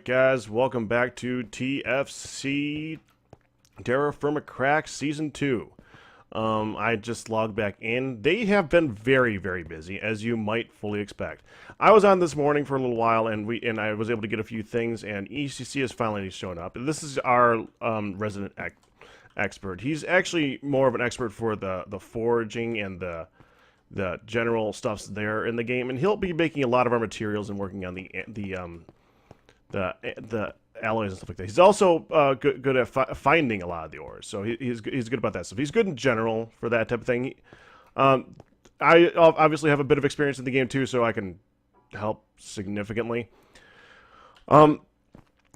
Alright guys, welcome back to TFC TerrafirmaCrack Season 2. I just logged back in. They have been very, very busy, as you might fully expect. I was on this morning for a little while, and I was able to get a few things, and ECC has finally shown up. This is our resident expert. He's actually more of an expert for the foraging and the general stuffs there in the game, and he'll be making a lot of our materials and working on the alloys and stuff like that. He's also good at finding a lot of the ores, so he's good about that stuff. He's good in general for that type of thing. I obviously have a bit of experience in the game too, so I can help significantly.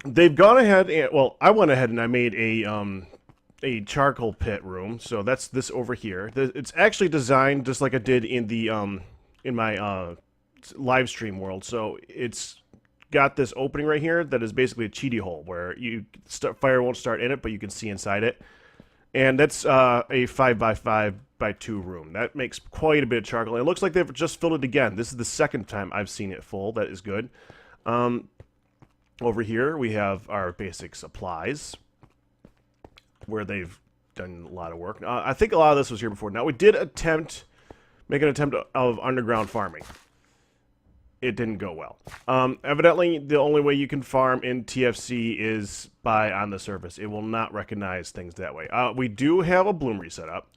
They've gone ahead and, well, I went ahead and I made a charcoal pit room, so that's this over here. It's actually designed just like I did in the in my live stream world. So it's got this opening right here that is basically a cheaty hole where fire won't start in it, but you can see inside it. And that's a 5x5x2 room. That makes quite a bit of charcoal. It looks like they've just filled it again. This is the second time I've seen it full. That is good. Over here we have our basic supplies, where they've done a lot of work. I think a lot of this was here before. Now, we did make an attempt of underground farming. It didn't go well. Evidently, the only way you can farm in TFC is on the surface. It will not recognize things that way. We do have a bloomery set up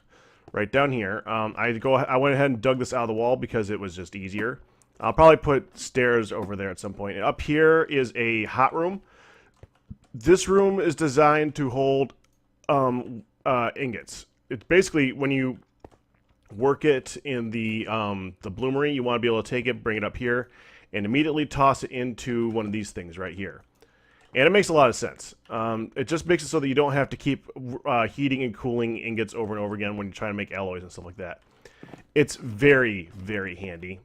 right down here. I went ahead and dug this out of the wall because it was just easier. I'll probably put stairs over there at some point. And up here is a hot room. This room is designed to hold ingots. It's basically when you work it in the bloomery, you want to be able to take it, bring it up here, and immediately toss it into one of these things right here. And it makes a lot of sense. It just makes it so that you don't have to keep heating and cooling ingots over and over again when you're trying to make alloys and stuff like that. It's very, very handy.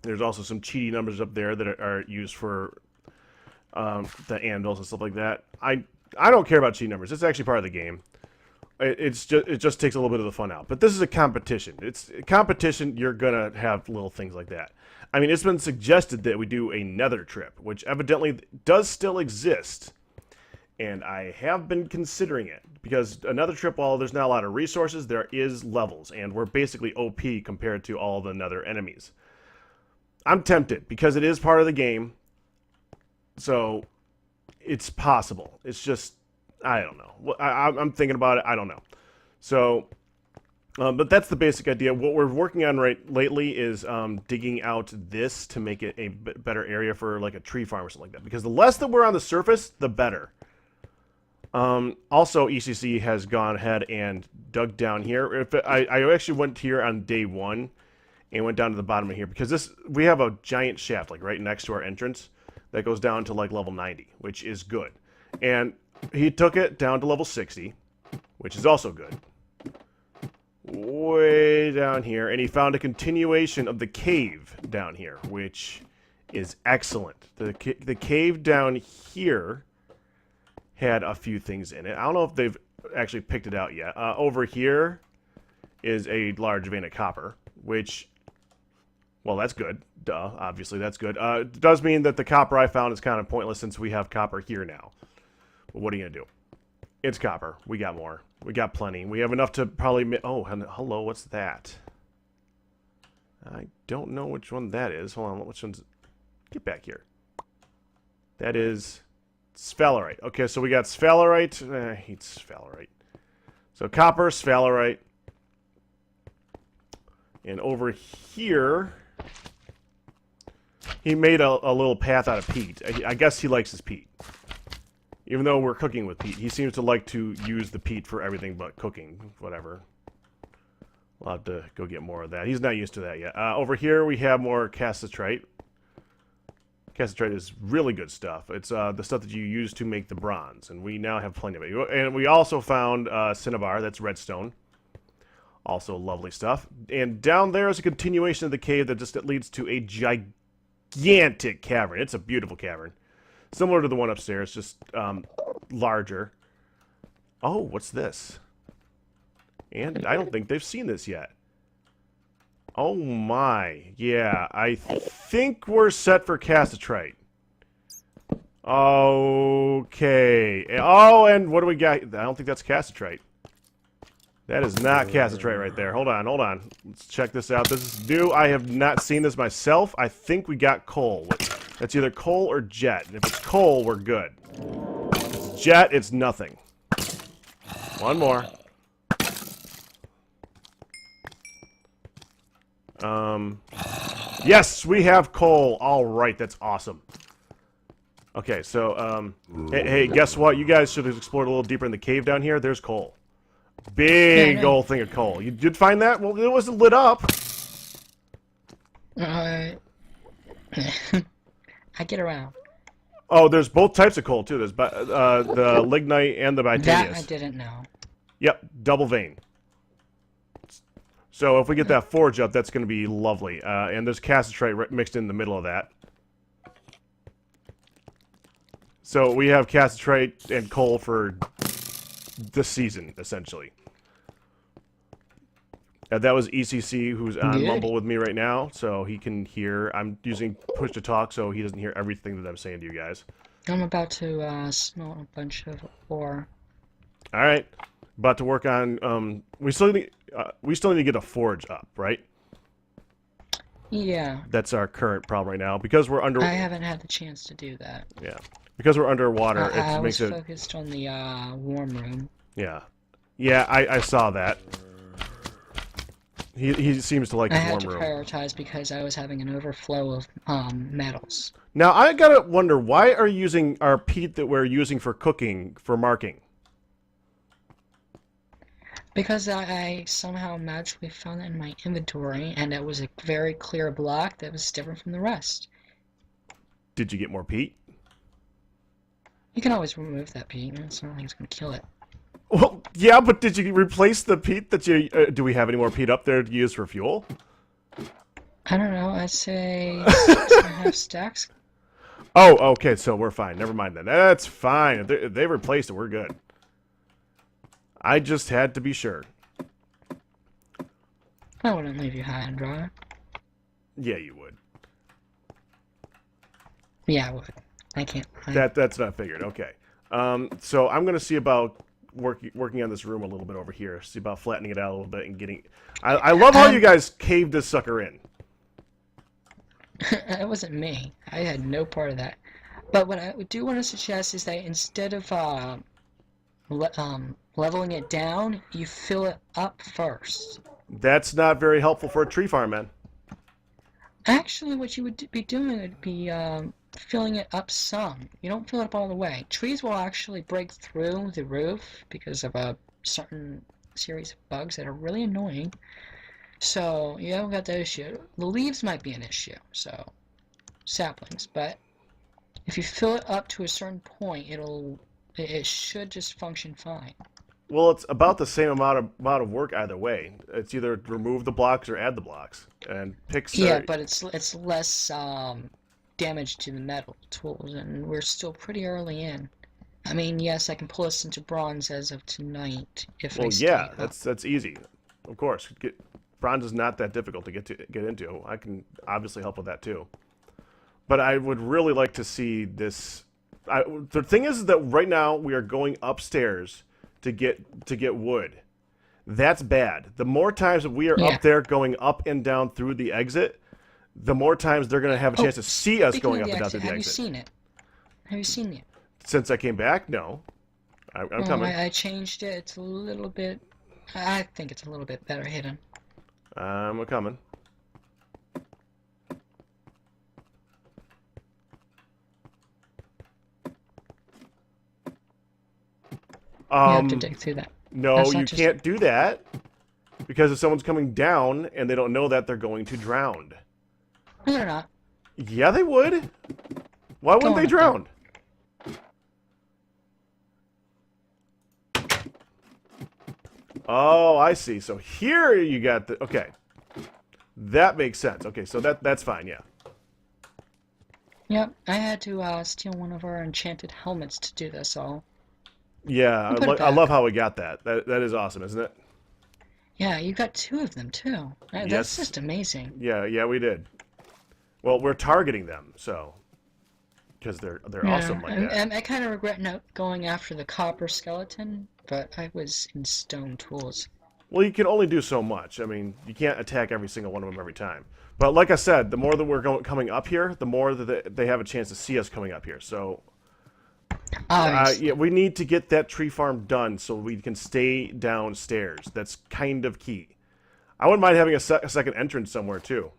There's also some cheaty numbers up there that are used for the anvils and stuff like that. I don't care about cheat numbers. It's actually part of the game. It just takes a little bit of the fun out. But this is a competition. It's a competition. You're gonna have little things like that. I mean, it's been suggested that we do a nether trip, which evidently does still exist, and I have been considering it because a nether trip, while there's not a lot of resources, there is levels, and we're basically OP compared to all the nether enemies. I'm tempted because it is part of the game, so it's possible. It's just, I don't know. I'm thinking about it. I don't know. So, but that's the basic idea. What we're working on lately is digging out this to make it a better area for like a tree farm or something like that. Because the less that we're on the surface, the better. Also, ECC has gone ahead and dug down here. I actually went here on day 1 and went down to the bottom of here because we have a giant shaft like right next to our entrance that goes down to like level 90, which is good. And he took it down to level 60, which is also good. Way down here, and he found a continuation of the cave down here, which is excellent. The cave down here had a few things in it. I don't know if they've actually picked it out yet. Over here is a large vein of copper, which, well, that's good. Duh, obviously that's good. It does mean that the copper I found is kind of pointless since we have copper here now. But what are you going to do? It's copper. We got more. We got plenty. We have enough to probably... Oh, hello, what's that? I don't know which one that is. Hold on, which one's... Get back here. That is sphalerite. Okay, so we got sphalerite. I hate sphalerite. So copper, sphalerite. And over here... He made a little path out of peat. I guess he likes his peat. Even though we're cooking with peat, he seems to like to use the peat for everything but cooking. Whatever. We'll have to go get more of that. He's not used to that yet. Over here we have more cassiterite. Cassiterite is really good stuff. It's the stuff that you use to make the bronze, and we now have plenty of it. And we also found cinnabar, that's redstone. Also lovely stuff. And down there is a continuation of the cave that just leads to a gigantic cavern. It's a beautiful cavern. Similar to the one upstairs, just larger. Oh, what's this? And I don't think they've seen this yet. Oh my. Yeah, I think we're set for cassiterite. Okay. Oh, and what do we got? I don't think that's cassiterite. That is not cassiterite right there. Hold on, hold on. Let's check this out. This is new. I have not seen this myself. I think we got coal. That's either coal or jet. And if it's coal, we're good. If it's jet, it's nothing. One more. Yes, we have coal. All right, that's awesome. Okay, so, hey, guess what? You guys should have explored a little deeper in the cave down here. There's coal. Big old thing of coal. You did find that? Well, it wasn't lit up. I get around. Oh, there's both types of coal, too. There's the lignite and the bitanius. That I didn't know. Yep, double vein. So if we get that forge up, that's going to be lovely. And there's cassiterite mixed in the middle of that. So we have cassiterite and coal for this season, essentially. That was ECC, who's on Mumble with me right now, so he can hear. I'm using push to talk, so he doesn't hear everything that I'm saying to you guys. I'm about to smell a bunch of ore. All right, about to work on. We still need to get a forge up, right? Yeah. That's our current problem right now because we're under. I haven't had the chance to do that. Yeah, because we're underwater. I was focused on the warm room. Yeah, yeah, I saw that. He seems to like the warm room. I had to prioritize because I was having an overflow of metals. Now I gotta wonder, why are you using our peat that we're using for cooking for marking? Because I somehow magically found it in my inventory, and it was a very clear block that was different from the rest. Did you get more peat? You can always remove that peat. It's not like it's going to kill it. Well, yeah, but did you replace the peat that you... do we have any more peat up there to use for fuel? I don't know. I'd say 6.5 stacks. Oh, okay, so we're fine. Never mind then. That's fine. If they replaced it, we're good. I just had to be sure. I wouldn't leave you high and dry. Yeah, you would. Yeah, I would. I can't. That's not figured. Okay. So I'm gonna see about working on this room a little bit over here. See about flattening it out a little bit and getting. I love how you guys caved this sucker in. It wasn't me. I had no part of that. But what I do want to suggest is that instead of leveling it down, you fill it up first. That's not very helpful for a tree farm, man. Actually, what you would be doing would be filling it up some. You don't fill it up all the way. Trees will actually break through the roof because of a certain series of bugs that are really annoying. So you haven't got that issue. The leaves might be an issue, so saplings. But if you fill it up to a certain point, it should just function fine. Well, it's about the same amount of work either way. It's either remove the blocks or add the blocks and pick. Yeah, but it's less damage to the metal tools, and we're still pretty early in. I mean, yes, I can pull us into bronze as of tonight if. Well, yeah, that's easy. Of course, bronze is not that difficult to get into. I can obviously help with that too. But I would really like to see this. The thing is that right now we are going upstairs to get wood. That's bad. The more times that we are up there going up and down through the exit, the more times they're going to have a chance to see us going up and down through the exit. Have you seen it? Have you seen it? Since I came back, no. I'm coming. I changed it. It's a little bit. I think it's a little bit better hidden. I'm coming. You have to dig through that. No, you can't do that. Because if someone's coming down and they don't know that, they're going to drown. No, they're not. Yeah, they would. Why wouldn't they drown? Oh, I see. So here you got the... Okay. That makes sense. Okay, so that's fine, yeah. Yep, I had to steal one of our enchanted helmets to do this all. Yeah, I love how we got that. That is awesome, isn't it? Yeah, you got 2 of them, too. That's just amazing. Yeah, we did. Well, we're targeting them, so... because they're Yeah, awesome like that. I kind of regret not going after the copper skeleton, but I was in stone tools. Well, you can only do so much. I mean, you can't attack every single one of them every time. But like I said, the more that we're coming up here, the more that they have a chance to see us coming up here. So, yeah, we need to get that tree farm done so we can stay downstairs. That's kind of key. I wouldn't mind having a second entrance somewhere, too.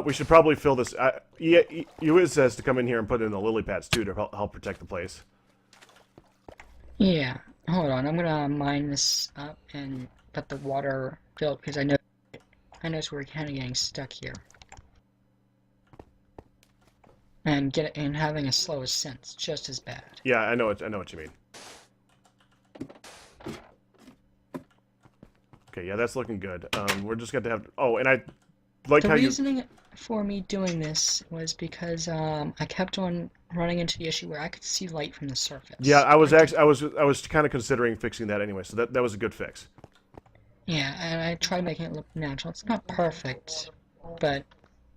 We should probably fill this. Yeah, you says to come in here and put in the lily pads, too, to help protect the place. Yeah. Hold on, I'm gonna mine this up and let the water fill because I notice we're kind of getting stuck here. And having a slow ascent's just as bad. Yeah, I know what you mean. Okay, yeah, that's looking good. We're just going to have... Oh, and I like how the reasoning for me doing this was because I kept on running into the issue where I could see light from the surface. Yeah, I was kind of considering fixing that anyway, so that was a good fix. Yeah, and I tried making it look natural. It's not perfect, but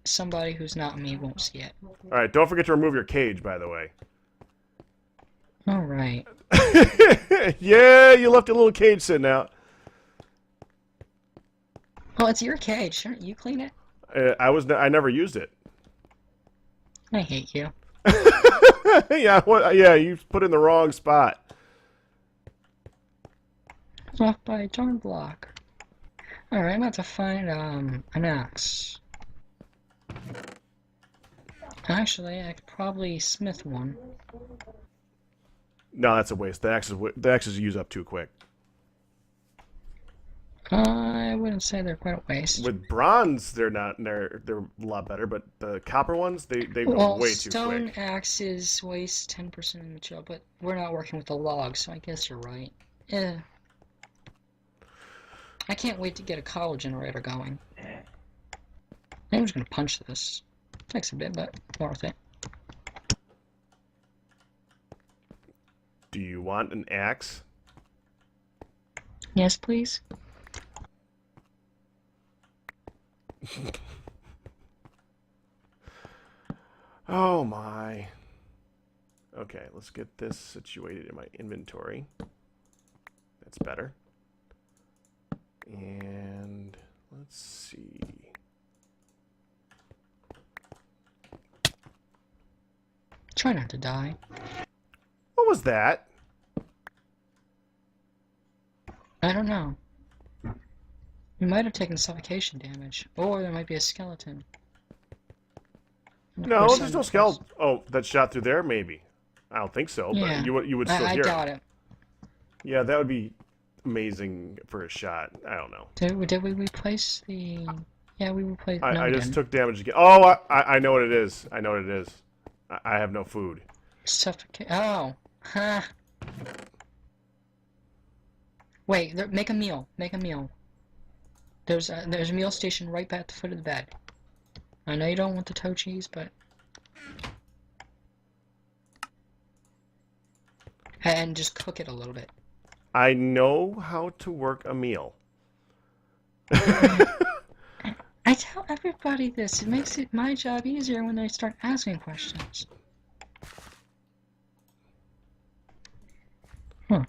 somebody who's not me won't see it. All right, don't forget to remove your cage, by the way. All right. Yeah, you left a little cage sitting out. Well, it's your cage. Shouldn't you clean it? I never used it. I hate you. Yeah, yeah, you put it in the wrong spot. Off by a darn block. Alright, I'm about to find an axe. Actually, I could probably smith one. No, that's a waste. The axes use up too quick. I wouldn't say they're quite a waste. With bronze, they're a lot better, but the copper ones, they go way too quick. Stone axes waste 10% of material, but we're not working with the logs, so I guess you're right. Yeah. I can't wait to get a collar generator going. I'm just gonna punch this. Takes a bit, but worth it. Do you want an axe? Yes, please. Oh my. Okay, let's get this situated in my inventory. That's better. And let's see. Try not to die. What was that? I don't know. You might have taken suffocation damage, or there might be a skeleton. No, there's no skeleton. Oh, that shot through there? Maybe. I don't think so, yeah. but you would still hear it. I doubt it. Yeah, that would be amazing for a shot. I don't know. Did we replace the... Yeah, we replaced... No, I just took damage again. Oh, I know what it is. I know what it is. I have no food. Suffocate... Oh. Huh. Wait, make a meal. Make a meal. There's a meal station right at the foot of the bed. I know you don't want the toe cheese, but... And just cook it a little bit. I know how to work a meal. I tell everybody this. It makes my job easier when they start asking questions. Huh.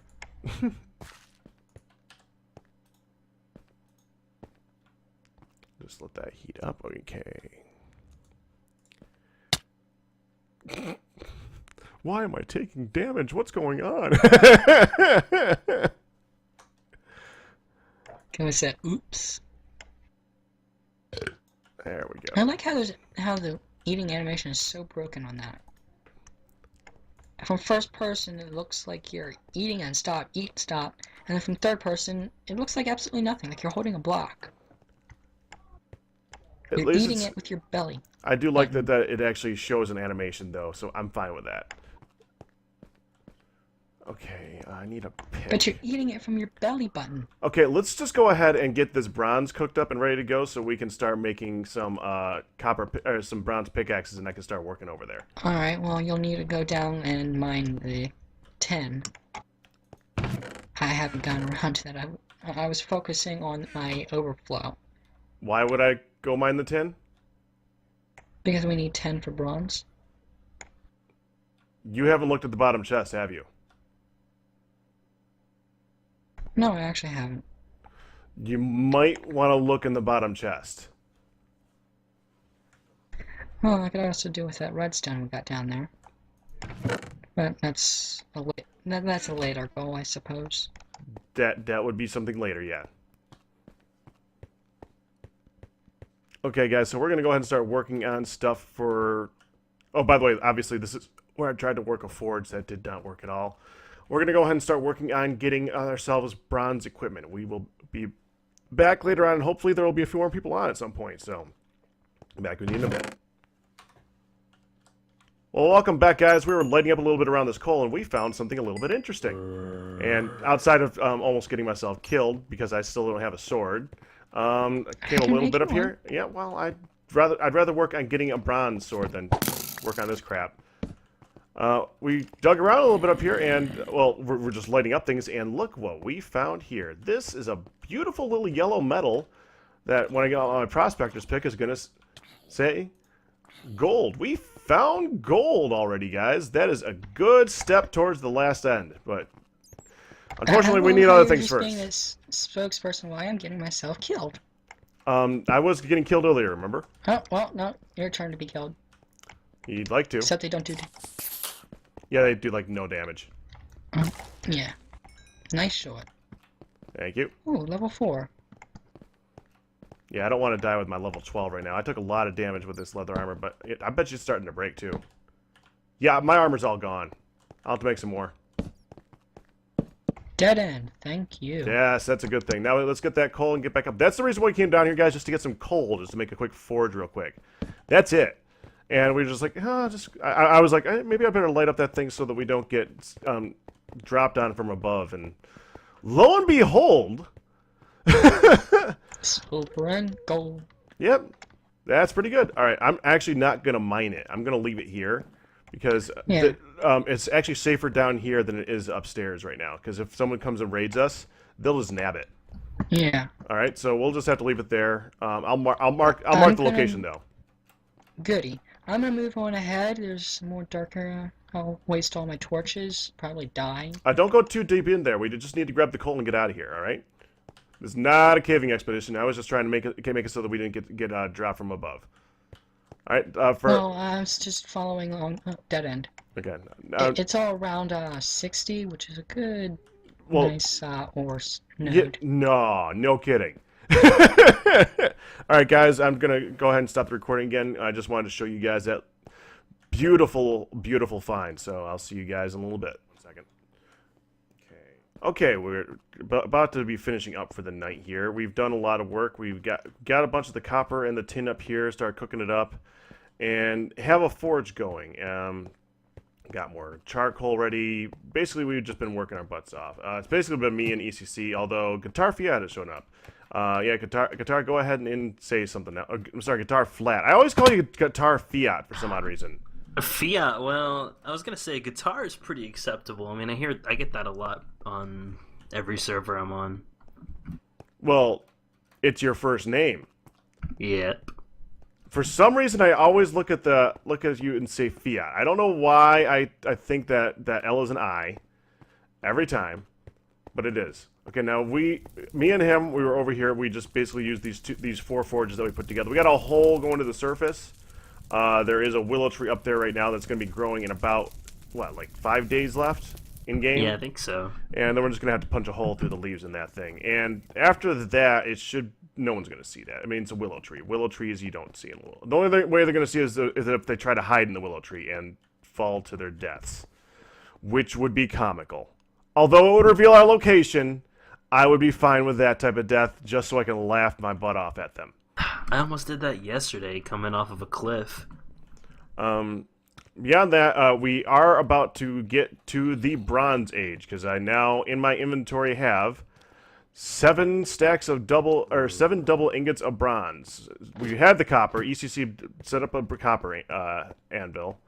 Just let that heat up. Okay. Why am I taking damage? What's going on? Can we say oops? There we go. I like how the eating animation is so broken on that. From first person, it looks like you're eating and stop, eat, stop. And then from third person, it looks like absolutely nothing, like you're holding a block. You're eating it with your belly. I do like that it actually shows an animation, though, so I'm fine with that. Okay, I need a pick. But you're eating it from your belly button. Okay, let's just go ahead and get this bronze cooked up and ready to go, so we can start making some some bronze pickaxes, and I can start working over there. All right. Well, you'll need to go down and mine the 10. I haven't gotten around to that. I was focusing on my overflow. Why would I go mine the tin? Because we need 10 for bronze. You haven't looked at the bottom chest, have you? No, I actually haven't. You might want to look in the bottom chest. Well, I could also do with that redstone we got down there. But that's a later goal, I suppose. That would be something later, yeah. Okay, guys, so we're going to go ahead and start working on stuff for... Oh, by the way, obviously, this is where I tried to work a forge. That did not work at all. We're going to go ahead and start working on getting ourselves bronze equipment. We will be back later on, and hopefully there will be a few more people on at some point, so... Back with you in a minute. Well, welcome back, guys. We were lighting up a little bit around this coal, and we found something a little bit interesting. And outside of almost getting myself killed, because I still don't have a sword... I came a little bit up here. Yeah, well, I'd rather work on getting a bronze sword than work on this crap. We dug around a little bit up here, and, well, we're just lighting up things, and look what we found here. This is a beautiful little yellow metal that, when I get on my prospector's pick, is going to say gold. We found gold already, guys. That is a good step towards the last end, but... Unfortunately, we need other things first. Being this spokesperson, why I'm getting myself killed. I was getting killed earlier, remember? Oh, well, no, your turn to be killed. You'd like to. Except they don't do... Yeah, they do, like, no damage. Yeah. Nice shot. Thank you. Ooh, level 4. Yeah, I don't want to die with my level 12 right now. I took a lot of damage with this leather armor, but I bet you it's starting to break, too. Yeah, my armor's all gone. I'll have to make some more. Dead end. Thank you. Yes, that's a good thing. Now let's get that coal and get back up. That's the reason why we came down here, guys, just to get some coal, just to make a quick forge real quick. That's it. And we were just like, I was like, maybe I better light up that thing so that we don't get dropped on from above. And lo and behold... Silver and gold. Yep, that's pretty good. All right, I'm actually not going to mine it. I'm going to leave it here. Because it's actually safer down here than it is upstairs right now. Because if someone comes and raids us, they'll just nab it. Yeah. All right, so we'll just have to leave it there. I'll mark the location though. Goody. I'm gonna move on ahead. There's more darker. I'll waste all my torches. Probably die. Don't go too deep in there. We just need to grab the coal and get out of here. All right. This is not a caving expedition. I was just trying to make it so that we didn't get dropped from above. All right, no, I was just following along dead end. Okay. It's all around 60, which is a good, nice ore node. Yeah, no kidding. All right, guys, I'm gonna go ahead and stop the recording again. I just wanted to show you guys that beautiful, beautiful find. So I'll see you guys in a little bit. Second. Okay, we're about to be finishing up for the night here. We've done a lot of work. We've got a bunch of the copper and the tin up here. Start cooking it up. And have a forge going. Got more charcoal ready. Basically, we've just been working our butts off. It's basically been me and ECC, although Guitar Fiat has shown up. Yeah, Guitar, go ahead and say something now. I'm sorry, Guitar Flat. I always call you Guitar Fiat for some odd reason. Fiat, well, I was gonna say Guitar is pretty acceptable. I mean, I get that a lot on every server I'm on. Well, it's your first name. Yep. For some reason, I always look at you and say Fiat. I don't know why I think that L is an I every time, but it is. Okay, now me and him, we were over here. We just basically used these 4 forges that we put together. We got a hole going to the surface. There is a willow tree up there right now that's going to be growing in about like 5 days left in game. Yeah, I think so. And then we're just going to have to punch a hole through the leaves in that thing. And after that, no one's going to see that. I mean, it's a willow tree. Willow trees you don't see in willow. The only way they're going to see is if they try to hide in the willow tree and fall to their deaths, which would be comical. Although it would reveal our location, I would be fine with that type of death just so I can laugh my butt off at them. I almost did that yesterday, coming off of a cliff. Beyond that, we are about to get to the Bronze Age, because I now, in my inventory, have 7 double ingots of bronze. We had the copper. ECC set up a copper anvil.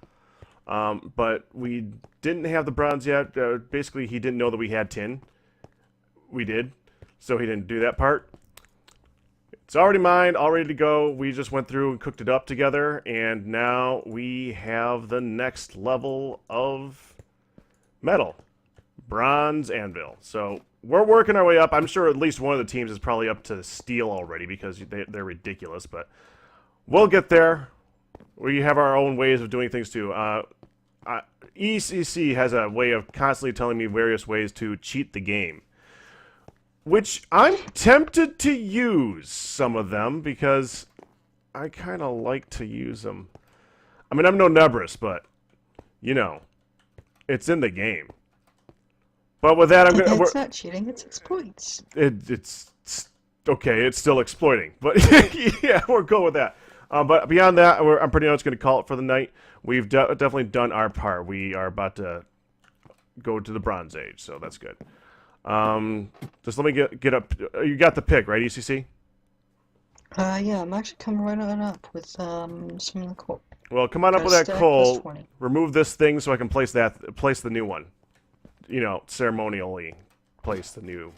But we didn't have the bronze yet. Basically, he didn't know that we had tin. We did. So he didn't do that part. It's already mined, all ready to go. We just went through and cooked it up together, and now we have the next level of metal. Bronze anvil. So we're working our way up. I'm sure at least one of the teams is probably up to steel already because they're ridiculous, but we'll get there. We have our own ways of doing things too. ECC has a way of constantly telling me various ways to cheat the game, which I'm tempted to use some of them because I kind of like to use them. I mean, I'm no Nebris, but, you know, it's in the game. But with that, I'm going to... It's not cheating, it's exploits. It's okay, it's still exploiting. But, yeah, we're going with that. But beyond that, I'm pretty much going to call it for the night. We've definitely done our part. We are about to go to the Bronze Age, so that's good. Just let me get up. You got the pick, right, ECC? Yeah, I'm actually coming right on up with some of the coal. Well, come on up with that Stack coal. plus 20. Remove this thing so I can place the new one. You know, ceremonially place the new,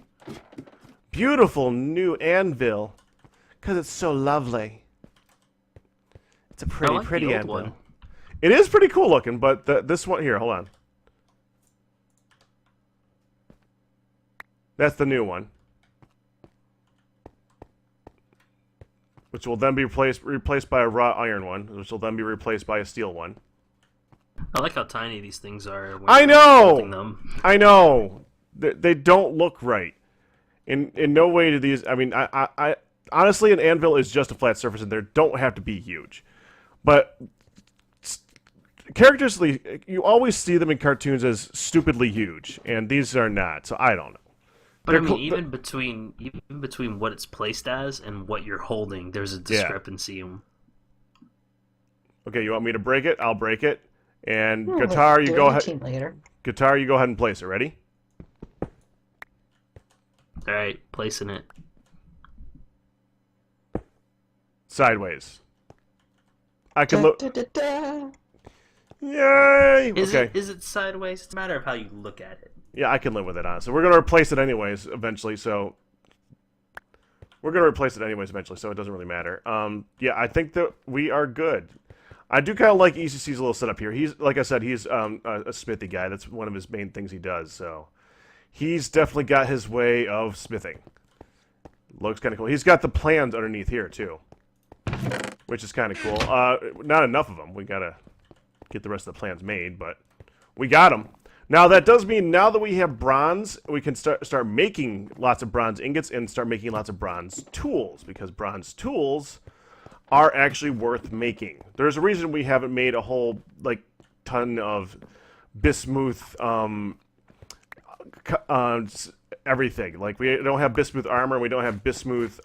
beautiful new anvil, because it's so lovely. It's a pretty, I like pretty the old anvil. one. It is pretty cool looking, but this one here, hold on. That's the new one, which will then be replaced by a wrought iron one, which will then be replaced by a steel one. I like how tiny these things are. When I you're know! building them. I know! They don't look right. In no way do these... I mean, I honestly, an anvil is just a flat surface, and they don't have to be huge. But characteristically, you always see them in cartoons as stupidly huge, and these are not, so I don't know. But I mean, even between what it's placed as and what you're holding, there's a discrepancy. Okay, you want me to break it? I'll break it. And Well, guitar, you do go it ahead. later. Guitar, you go ahead and place it. Ready? All right, placing it. Sideways. I can look. Da. Yay! Is Okay. it sideways? It's a matter of how you look at it. Yeah, I can live with it, honestly. We're going to replace it anyways, eventually, so... We're going to replace it anyways, eventually, so it doesn't really matter. Yeah, I think that we are good. I do kind of like ECC's little setup here. He's, like I said, he's a smithy guy. That's one of his main things he does, so... He's definitely got his way of smithing. Looks kind of cool. He's got the plans underneath here, too. Which is kind of cool. Not enough of them. We got to get the rest of the plans made, but we got them. Now, that does mean now that we have bronze, we can start making lots of bronze ingots and start making lots of bronze tools, because bronze tools are actually worth making. There's a reason we haven't made a whole, like, ton of bismuth, everything. Like, we don't have bismuth armor, we don't have bismuth,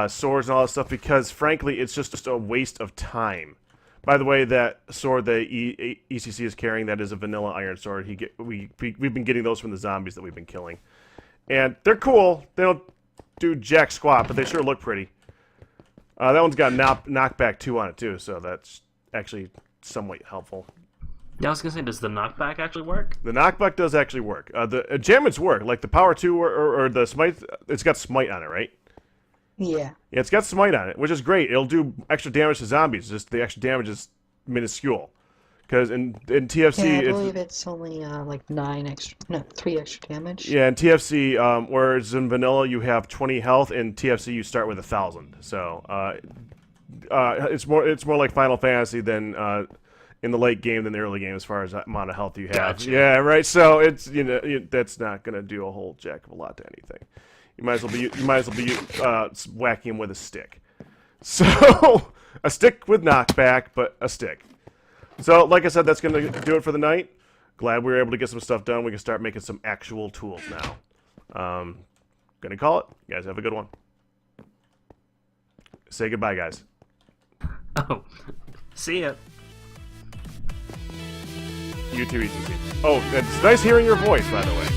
swords and all that stuff, because, frankly, it's just a waste of time. By the way, that sword that ECC is carrying, that is a vanilla iron sword. We've been getting those from the zombies that we've been killing. And they're cool. They don't do jack squat, but they sure look pretty. That one's got knockback 2 on it, too, so that's actually somewhat helpful. Yeah, I was going to say, does the knockback actually work? The knockback does actually work. The jammits work. Like the power 2 or the smite, it's got smite on it, right? Yeah. Yeah, it's got smite on it, which is great. It'll do extra damage to zombies. Just the extra damage is minuscule. Because in TFC, Yeah, I believe it's only like 3 extra damage. Yeah, in TFC, whereas in vanilla you have 20 health, in TFC you start with 1,000. So it's more like Final Fantasy than in the late game than the early game as far as the amount of health you have. Gotcha. Yeah, right. So it's that's not gonna do a whole jack of a lot to anything. You might as well be whacking him with a stick. So a stick with knockback, but a stick. So like I said, that's gonna do it for the night. Glad we were able to get some stuff done. We can start making some actual tools now. Gonna call it. You guys have a good one. Say goodbye, guys. Oh, see ya. You too, ECC. Oh, it's nice hearing your voice, by the way.